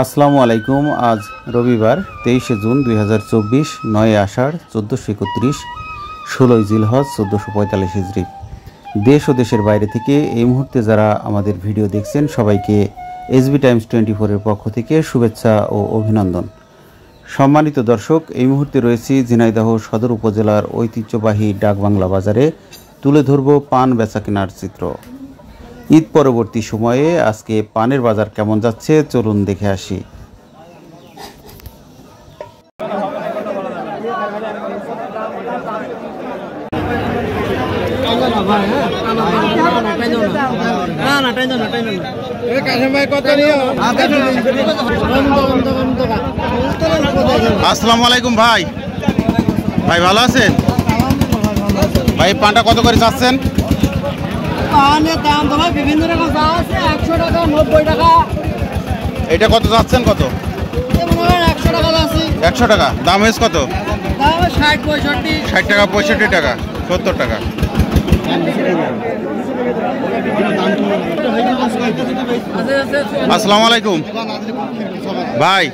আসসালামু আলাইকুম। আজ রবিবার 23 জুন 2024, 9 আষাঢ় 1431, 16 জিলহজ 1445 হিজরি। দেশ ও দেশের বাইরে থেকে এই মুহূর্তে যারা আমাদের ভিডিও দেখছেন সবাইকে এসবি টাইমস 24-এর পক্ষ থেকে শুভেচ্ছা ও অভিনন্দন। সম্মানিত দর্শক, এই মুহূর্তে রয়েছি ঝিনাইদহ সদর উপজেলার ঐতিহ্যবাহী ডাকবাংলা বাজারে। তুলে ধরব পান বেচা কেনার চিত্র। ঈদ পরবর্তী সময়ে আজকে পানের বাজার কেমন যাচ্ছে চলুন দেখে আসি। আসসালামু আলাইকুম ভাই। ভাই ভালো আছেন? ভাই পানটা কত করে চাচ্ছেন? পানের দাম তো ভাই বিভিন্ন রকম দাম আছে। 100 টাকা, 90 টাকা। এটা কত চাচ্ছেন? কত? 100 টাকা আছে। 100 টাকা। দাম হয়েছে কত? দাম 60 65। 60 টাকা, 65 টাকা, 70 টাকা। আসসালামু আলাইকুম ভাই।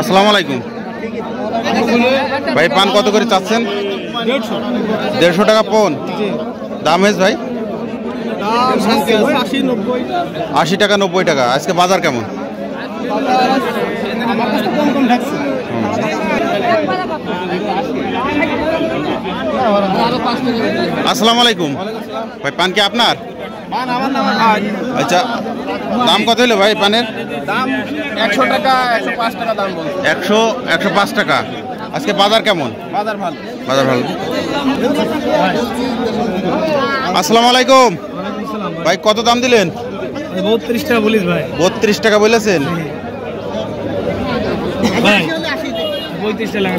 আসসালামু আলাইকুম ভাই। পান কত করে চাচ্ছেন? 150 টাকা পন। দাম হয়েছে ভাই? 80 টাকা, 90 টাকা। আজকে বাজার কেমন? আসসালামু আলাইকুম ভাই। পান কি আপনার? আচ্ছা, দাম কত হলো ভাই পানের? দাম 100 টাকা, 105 টাকা দাম বলছে। 105 টাকা। আজকে বাজার কেমন? বাজার ভালো। বাজার ভালো। আসসালামু আলাইকুম ভাই। কত দাম দিলেন? 32 টাকা বলিস ভাই। 32 টাকা বলেছেন ভাই 35 টাকা লাগা।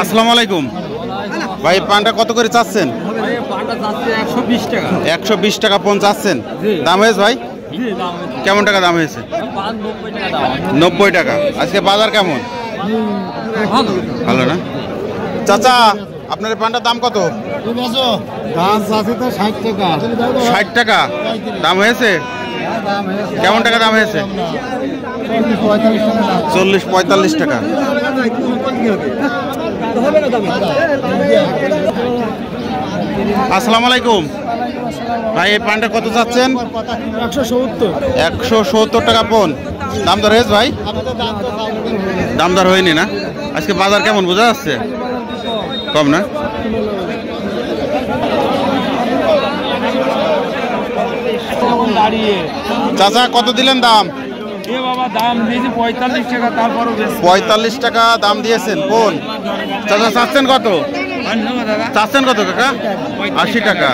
আসসালামু আলাইকুম ভাই। পানটা কত করে চাচ্ছেন? পানটা যাচ্ছে 120 টাকা। 120 টাকা পন চাচ্ছেন। দাম হয়েছে ভাই? কেমন টাকা দাম হয়েছে? 90 টাকা। আজকে বাজার কেমন? ভালো না? চাচা, আপনার পানটার দাম কত? দাম আছে তো 60 টাকা। 60 টাকা দাম হয়েছে? কেমন টাকা দাম হয়েছে? 40-45 টাকা। আসসালামু আলাইকুম ভাই। এই পানটা কত চাচ্ছেন? 170 টাকা পন। দাম দর হয়েছে ভাই? দাম দর হয়নি না? আজকে বাজার কেমন বোঝা যাচ্ছে? কম না? চাচা কত দিলেন দাম? দাম দিয়েছি 45 টাকা। তারপরও 45 টাকা দাম দিয়েছেন কোন? চাচা চাচ্ছেন কত? চাচ্ছেন কত কাকা? 80 টাকা।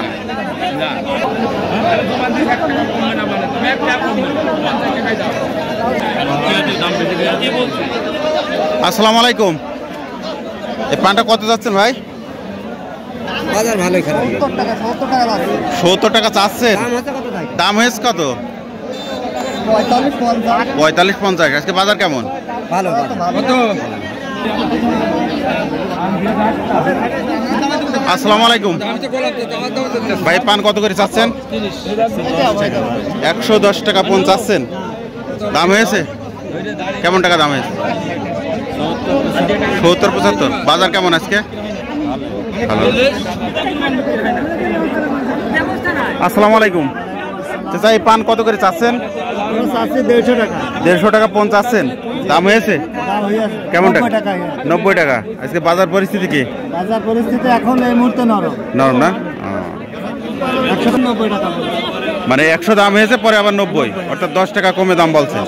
আসসালামু আলাইকুম। এই পানটা কত যাচ্ছেন ভাই? বাজার ভালোই খারাপ। 70 টাকা চাচ্ছেন। দাম হয়েছে কত? 45-50। আজকে বাজার কেমন? ভালো। আসসালামু আলাইকুম ভাই। পান কত করে চাচ্ছেন? 110 টাকা পন চাচ্ছেন। দাম হয়েছে? কেমন টাকা দাম হয়েছে? 70-75। বাজার কেমন আজকে? ভালো। আসসালামু আলাইকুম চাচা। এই পান কত করে চাচ্ছেন? 150 টাকা। 150 টাকা পন চাচ্ছেন। দাম হয়েছে? কেমন টাকা? 90 টাকা। আজকে বাজার পরিস্থিতি কি? বাজার পরিস্থিতি এখন এই মুহূর্তে নরম না? 190 টাকা। মানে 100 দাম হয়েছে, পরে আবার 90, অর্থাৎ 10 টাকা কমে দাম বলছে।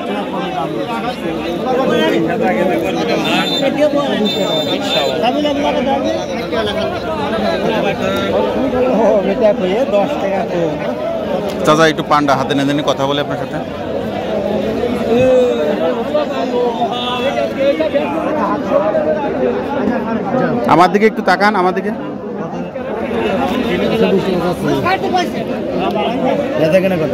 চাচা একটু পান্ডা হাতে নিয়ে কথা বলে আপনার সাথে। আমার দিকে একটু তাকান, আমার দিকে। বেচা কেনা কত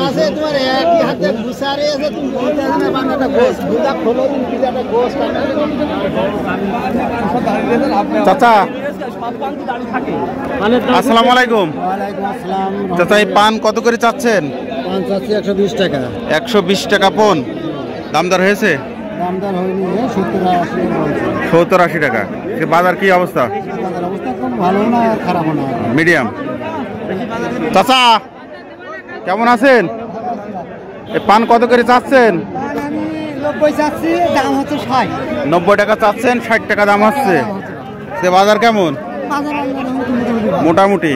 আছে তোমার একই হাতে ঘুষারে আছে তুমি বলতে না বানাটা গোস দুটা খোলো তুমি পিজাটা গোস চাচা আসসালামু আলাইকুম। ওয়ালাইকুম আসসালাম। চাচা এই পান কত করে চাচ্ছেন? পান চাচ্ছি 120 টাকা। 120 টাকা পন। দামদার হয়েছে? দামদার হয়নি 70-80 70-80 টাকা। সে বাজার কি অবস্থা? বাজার অবস্থা খুব ভালো না আর খারাপ না, মিডিয়াম। চাচা কেমন আছেন? এই পান কত করে চাচ্ছেন? আমি 90 চাচ্ছি, দাম হচ্ছে 60। 90 টাকা চাচ্ছেন, 60 টাকা দাম হচ্ছে। সে বাজার কেমন? বাজার মোটামুটি।